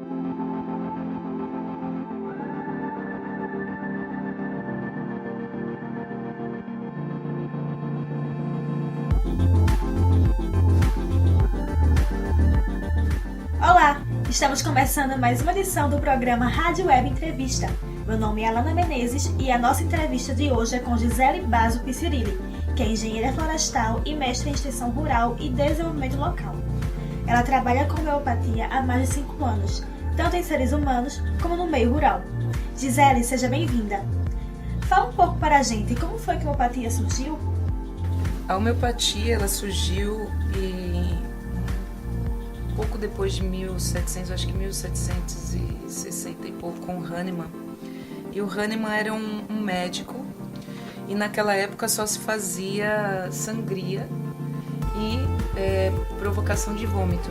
Olá! Estamos começando mais uma edição do programa Rádio Web Entrevista. Meu nome é Alana Menezes e a nossa entrevista de hoje é com Gisele Basso Picirilli, que é engenheira florestal e mestre em extensão rural e desenvolvimento local. Ela trabalha com homeopatia há mais de 5 anos, tanto em seres humanos como no meio rural. Gisele, seja bem-vinda. Fala um pouco para a gente como foi que a homeopatia surgiu? A homeopatia ela surgiu pouco depois de 1700, acho que 1760 e pouco, com o Hahnemann. E o Hahnemann era um médico e naquela época só se fazia sangria e provocação de vômito.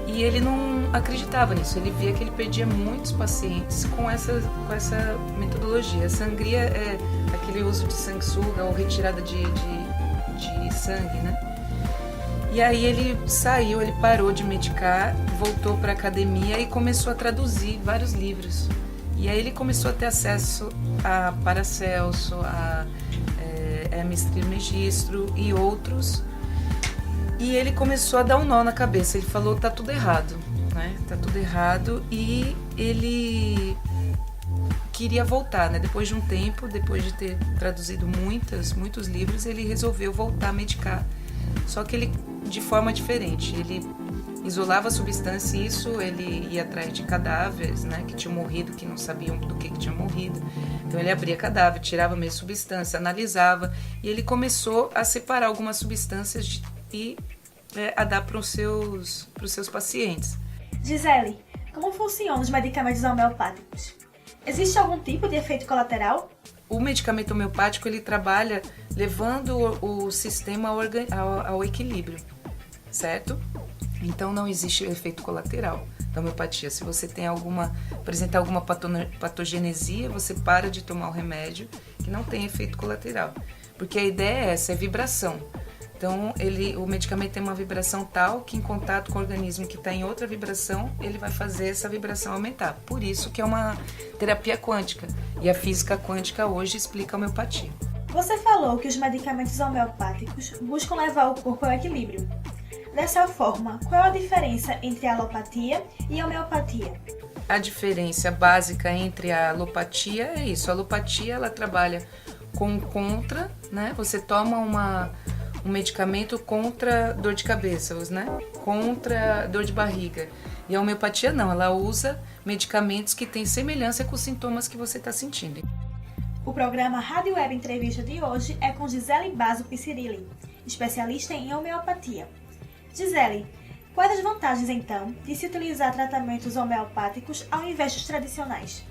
E ele não acreditava nisso, ele via que ele perdia muitos pacientes com essa metodologia. A sangria é aquele uso de sanguessuga ou retirada de sangue, né? E aí ele saiu, ele parou de medicar, voltou para a academia e começou a traduzir vários livros. E aí ele começou a ter acesso a Paracelso, a Hermes Trismegisto e outros. E ele começou a dar um nó na cabeça, ele falou, tá tudo errado, né? Tá tudo errado, e ele queria voltar, né? Depois de um tempo, depois de ter traduzido muitos livros, ele resolveu voltar a medicar. Só que ele de forma diferente, ele isolava a substância e isso ele ia atrás de cadáveres, né, que tinham morrido, que não sabiam do que tinha morrido. Então ele abria cadáver, tirava a mesma substância, analisava e ele começou a separar algumas substâncias e a dar para os seus pacientes. Gisele, como funcionam os medicamentos homeopáticos? Existe algum tipo de efeito colateral? O medicamento homeopático ele trabalha levando o sistema ao equilíbrio, certo? Então não existe efeito colateral da homeopatia. Se você tem apresentar alguma patogenesia, você para de tomar o remédio, que não tem efeito colateral. Porque a ideia é essa, é vibração. Então o medicamento tem uma vibração tal que em contato com o organismo que está em outra vibração, ele vai fazer essa vibração aumentar. Por isso que é uma terapia quântica. E a física quântica hoje explica a homeopatia. Você falou que os medicamentos homeopáticos buscam levar o corpo ao equilíbrio. Dessa forma, qual é a diferença entre a alopatia e a homeopatia? A diferença básica entre a alopatia é isso. A alopatia ela trabalha com contra, né? Você toma um medicamento contra dor de cabeça, né? Contra dor de barriga. E a homeopatia não, ela usa medicamentos que têm semelhança com os sintomas que você está sentindo. O programa Rádio Web Entrevista de hoje é com Gisele Basso Picirilli, especialista em homeopatia. Gisele, quais as vantagens então de se utilizar tratamentos homeopáticos ao invés dos tradicionais?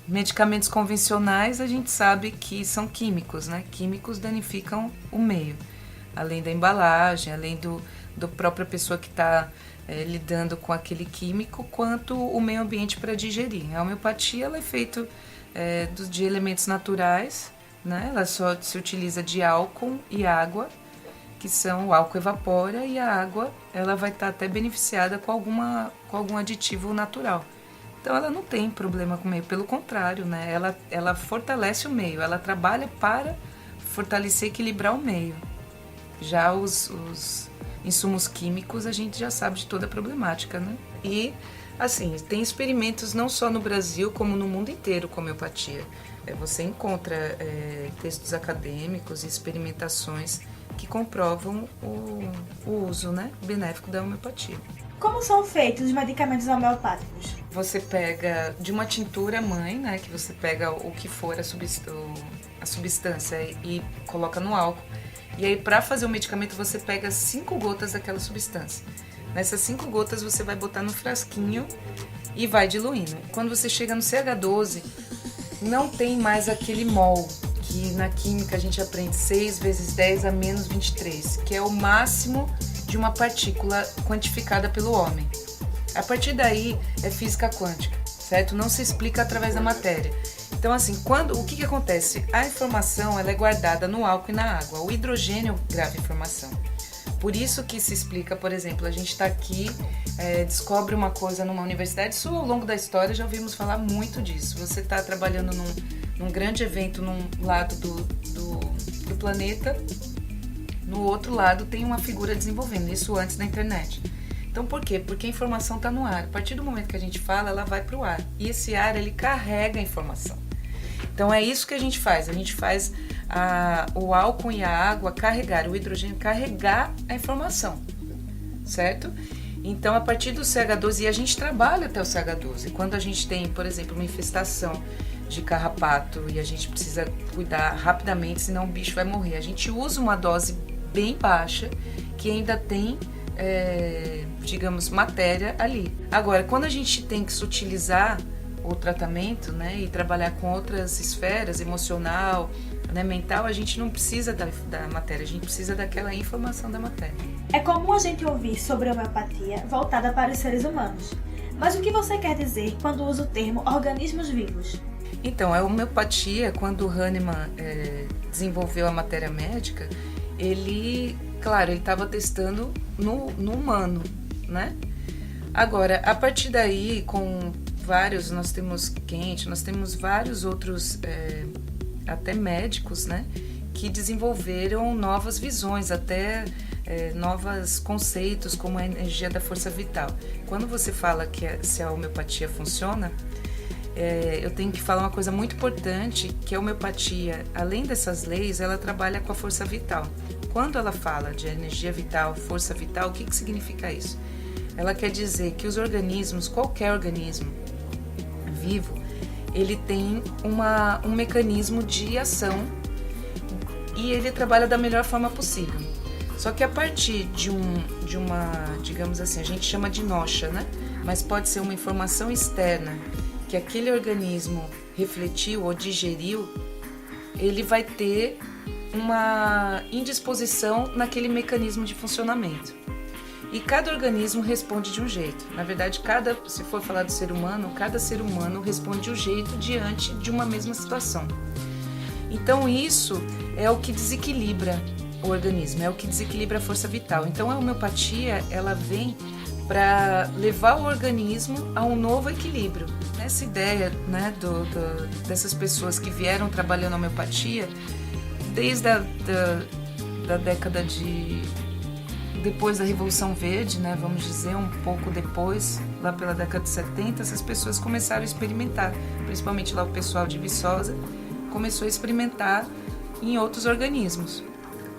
Medicamentos convencionais a gente sabe que são químicos, né? Químicos danificam o meio, além da embalagem, além do própria pessoa que está lidando com aquele químico, quanto o meio ambiente para digerir. A homeopatia ela é feita de elementos naturais, né? Ela só se utiliza de álcool e água, que o álcool evapora e a água ela vai estar até beneficiada com algum aditivo natural. Então ela não tem problema com o meio, pelo contrário, né? Ela fortalece o meio, ela trabalha para fortalecer e equilibrar o meio. Já os insumos químicos a gente já sabe de toda a problemática, né? E assim, tem experimentos não só no Brasil como no mundo inteiro com homeopatia. Você encontra textos acadêmicos e experimentações que comprovam o uso, né, benéfico da homeopatia. Como são feitos os medicamentos homeopáticos? Você pega de uma tintura mãe, né, que você pega o que for a substância e coloca no álcool. E aí, para fazer o medicamento, você pega 5 gotas daquela substância. Nessas 5 gotas, você vai botar no frasquinho e vai diluindo. Quando você chega no CH12, não tem mais aquele mol, que na química a gente aprende 6 vezes 10 a menos 23, que é o máximo de uma partícula quantificada pelo homem. A partir daí, é física quântica, certo? Não se explica através da matéria. Então, assim, o que acontece? A informação ela é guardada no álcool e na água. O hidrogênio grava informação. Por isso que se explica, por exemplo, a gente está aqui, descobre uma coisa numa universidade, isso ao longo da história já ouvimos falar muito disso. Você está trabalhando num grande evento num lado do planeta, no outro lado tem uma figura desenvolvendo, isso antes da internet. Então por quê? Porque a informação está no ar. A partir do momento que a gente fala, ela vai para o ar. E esse ar, ele carrega a informação. Então é isso que a gente faz o álcool e a água carregar, o hidrogênio carregar a informação, certo? Então a partir do CH12, e a gente trabalha até o CH12, quando a gente tem, por exemplo, uma infestação de carrapato e a gente precisa cuidar rapidamente, senão o bicho vai morrer, a gente usa uma dose bem baixa que ainda tem, digamos, matéria ali. Agora, quando a gente tem que sutilizar o tratamento, né, e trabalhar com outras esferas, emocional, né, mental, a gente não precisa da matéria, a gente precisa daquela informação da matéria. É comum a gente ouvir sobre homeopatia voltada para os seres humanos. Mas o que você quer dizer quando usa o termo organismos vivos? Então, a homeopatia, quando o Hahnemann desenvolveu a matéria médica, ele estava testando no humano, né? Agora, a partir daí, com vários, nós temos vários outros, até médicos, né, que desenvolveram novas visões, até novos conceitos, como a energia da força vital. Quando você fala se a homeopatia funciona, eu tenho que falar uma coisa muito importante, que a homeopatia, além dessas leis, ela trabalha com a força vital. Quando ela fala de energia vital, força vital, o que significa isso? Ela quer dizer que os organismos, qualquer organismo vivo, ele tem um mecanismo de ação e ele trabalha da melhor forma possível. Só que a partir de uma, digamos assim, a gente chama de noxa, né? Mas pode ser uma informação externa que aquele organismo refletiu ou digeriu, ele vai ter uma indisposição naquele mecanismo de funcionamento. E cada organismo responde de um jeito. Na verdade, se for falar do ser humano, cada ser humano responde de um jeito diante de uma mesma situação. Então isso é o que desequilibra o organismo, é o que desequilibra a força vital. Então a homeopatia, ela vem para levar o organismo a um novo equilíbrio. Essa ideia, né, dessas pessoas que vieram trabalhando a homeopatia, desde da década depois da Revolução Verde, né, vamos dizer, um pouco depois, lá pela década de 70, essas pessoas começaram a experimentar, principalmente lá o pessoal de Viçosa, começou a experimentar em outros organismos.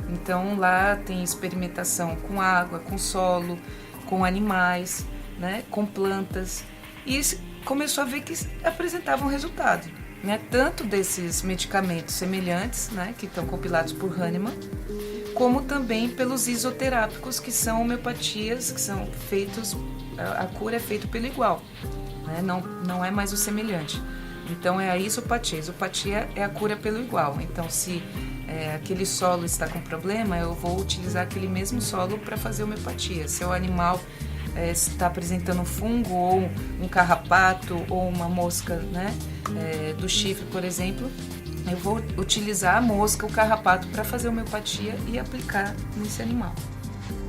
Então lá tem experimentação com água, com solo, com animais, né, com plantas, e começou a ver que apresentavam resultado, né, tanto desses medicamentos semelhantes, né, que estão compilados por Hahnemann, como também pelos isoterápicos, que são homeopatias, que são feitos, a cura é feita pelo igual, né, não é mais o semelhante. Então é a isopatia. A isopatia é a cura pelo igual. Então se aquele solo está com problema, eu vou utilizar aquele mesmo solo para fazer homeopatia. Se o animal está apresentando um fungo ou um carrapato ou uma mosca, né, do chifre, por exemplo, eu vou utilizar a mosca, o carrapato, para fazer homeopatia e aplicar nesse animal.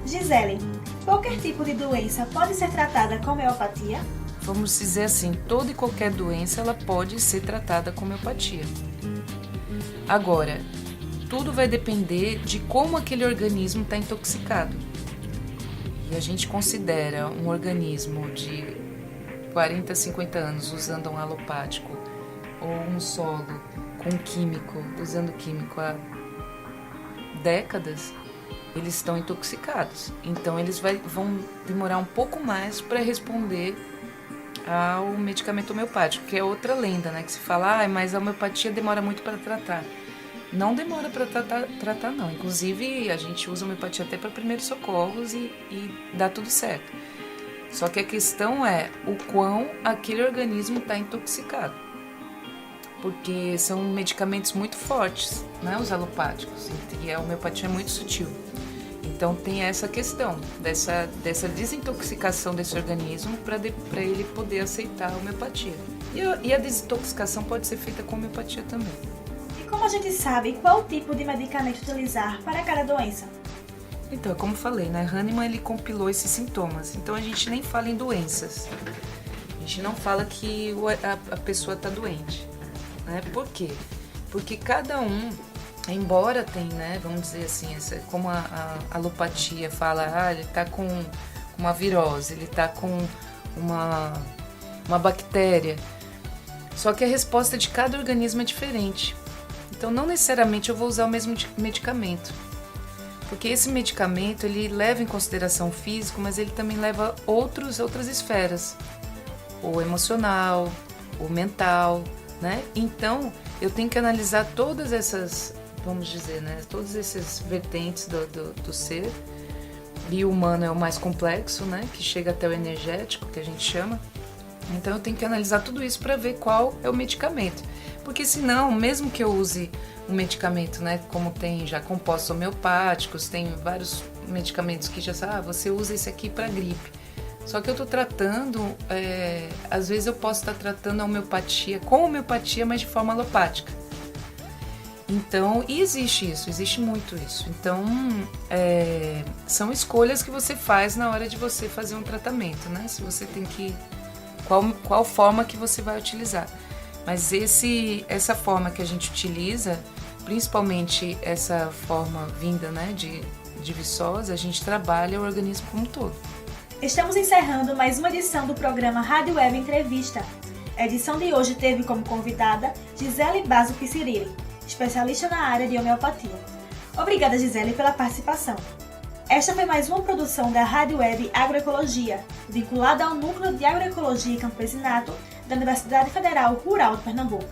Gisele, qualquer tipo de doença pode ser tratada com homeopatia? Vamos dizer assim, toda e qualquer doença ela pode ser tratada com homeopatia. Agora, tudo vai depender de como aquele organismo está intoxicado. E a gente considera um organismo de 40, 50 anos usando um alopático ou um solo com químico, usando químico há décadas, eles estão intoxicados. Então eles vão demorar um pouco mais para responder ao medicamento homeopático, que é outra lenda, né? Que se fala, mas a homeopatia demora muito para tratar. Não demora para tratar não. Inclusive, a gente usa a homeopatia até para primeiros socorros e dá tudo certo. Só que a questão é o quão aquele organismo está intoxicado. Porque são medicamentos muito fortes, né? Os alopáticos. E a homeopatia é muito sutil. Então tem essa questão dessa desintoxicação desse organismo para ele poder aceitar a homeopatia. E a desintoxicação pode ser feita com homeopatia também. E como a gente sabe qual tipo de medicamento utilizar para cada doença? Então, como eu falei, né? Hahnemann, ele compilou esses sintomas. Então, a gente nem fala em doenças. A gente não fala que a pessoa está doente, né? Por quê? Porque cada um, embora tenha, né? Vamos dizer assim, como a alopatia fala, ele está com uma virose, ele está com uma bactéria. Só que a resposta de cada organismo é diferente. Então, não necessariamente eu vou usar o mesmo medicamento. Porque esse medicamento, ele leva em consideração o físico, mas ele também leva outras esferas. O emocional, o mental, né? Então, eu tenho que analisar todas essas, vamos dizer, né? Todas essas vertentes do ser. E o humano é o mais complexo, né? Que chega até o energético, que a gente chama. Então, eu tenho que analisar tudo isso para ver qual é o medicamento. Porque senão, mesmo que eu use um medicamento, né, como tem já compostos homeopáticos, tem vários medicamentos que já sabem, você usa esse aqui para gripe. Só que eu estou tratando, às vezes eu posso estar tratando a homeopatia com homeopatia, mas de forma alopática. Então, e existe isso, existe muito isso. Então, são escolhas que você faz na hora de você fazer um tratamento, né? Se você tem que... Qual forma que você vai utilizar. Mas essa forma que a gente utiliza, principalmente essa forma vinda, né, de Viçosa, a gente trabalha o organismo como um todo. Estamos encerrando mais uma edição do programa Rádio Web Entrevista. A edição de hoje teve como convidada Gisele Basso Picirilli, especialista na área de homeopatia. Obrigada, Gisele, pela participação. Esta foi mais uma produção da Rádio Web Agroecologia, vinculada ao Núcleo de Agroecologia e Campesinato da Universidade Federal Rural de Pernambuco.